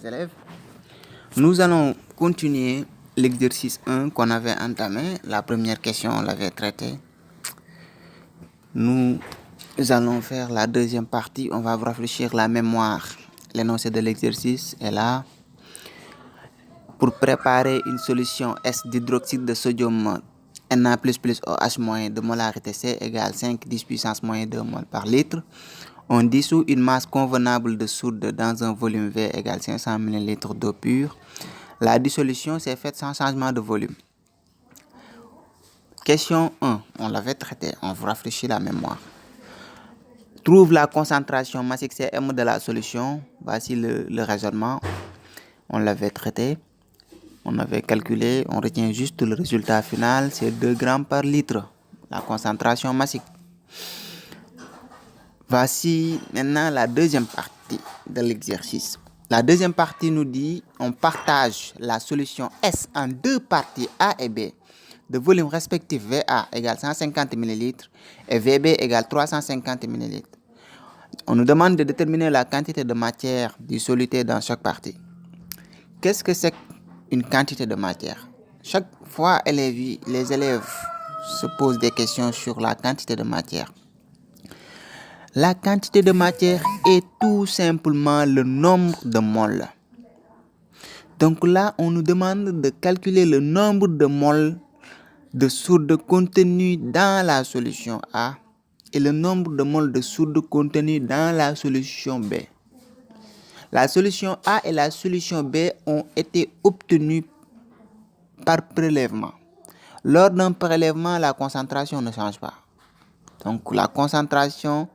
élèves. Nous allons continuer l'exercice 1 qu'on avait entamé. La première question, on l'avait traitée. Nous allons faire la deuxième partie. On va rafraîchir la mémoire. L'énoncé de l'exercice est là. Pour préparer une solution S d'hydroxyde de sodium Na++ OH- de molarité C égale 5 10 puissance moins 2 mol par litre, on dissout une masse convenable de soude dans un volume V égale 500 ml d'eau pure. La dissolution s'est faite sans changement de volume. Question 1, on l'avait traité, on vous rafraîchit la mémoire. Trouve la concentration massique Cm de la solution. Voici le raisonnement. On l'avait traité. On avait calculé, on retient juste le résultat final, c'est 2 grammes par litre, la concentration massique. Voici maintenant la deuxième partie de l'exercice. La deuxième partie nous dit, on partage la solution S en deux parties A et B, de volume respectif VA égale 150 ml et VB égale 350 ml. On nous demande de déterminer la quantité de matière dissolue dans chaque partie. Qu'est-ce que c'est une quantité de matière? Chaque fois, les élèves se posent des questions sur la quantité de matière. La quantité de matière est tout simplement le nombre de moles. Donc là, on nous demande de calculer le nombre de moles de soude contenu dans la solution A et le nombre de moles de soude contenu dans la solution B. La solution A et la solution B ont été obtenues par prélèvement. Lors d'un prélèvement, la concentration ne change pas. Donc la concentration,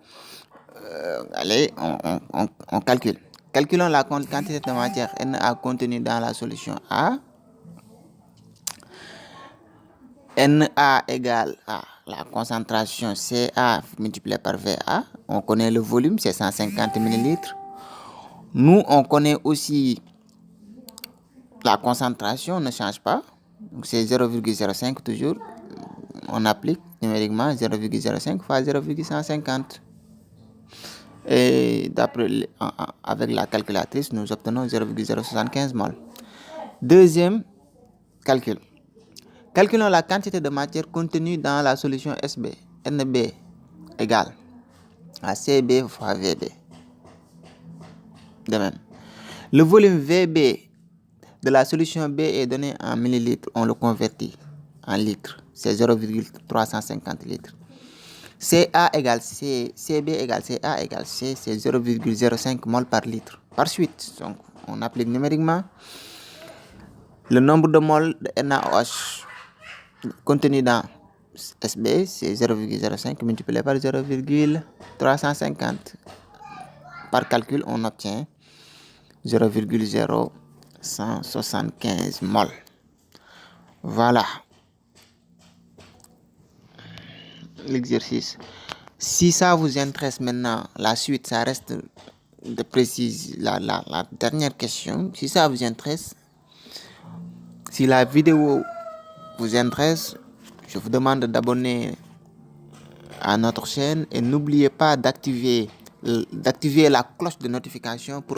allez, on calcule. Calculons la quantité de matière Na contenue dans la solution A. Na égale à la concentration Ca multiplié par Va. On connaît le volume, c'est 150 ml. Nous, on connaît aussi la concentration, ne change pas. Donc c'est 0,05 toujours. On applique numériquement 0,05 fois 0,150. Et avec la calculatrice, nous obtenons 0,075 mol. Deuxième calcul. Calculons la quantité de matière contenue dans la solution SB. NB égale à CB fois VB. De même. Le volume VB de la solution B est donné en millilitres. On le convertit en litres. C'est 0,350 litres. Ca égale C, CB égale Ca égale C, c'est 0,05 mol par litre. Par suite, donc, on applique numériquement le nombre de moles de NaOH contenu dans SB, c'est 0,05 multiplié par 0,350. Par calcul, on obtient 0,0175 mol. Voilà l'exercice. Si ça vous intéresse maintenant, la suite, ça reste de préciser la dernière question. Si ça vous intéresse, si la vidéo vous intéresse, je vous demande d'abonner à notre chaîne et n'oubliez pas d'activer la cloche de notification pour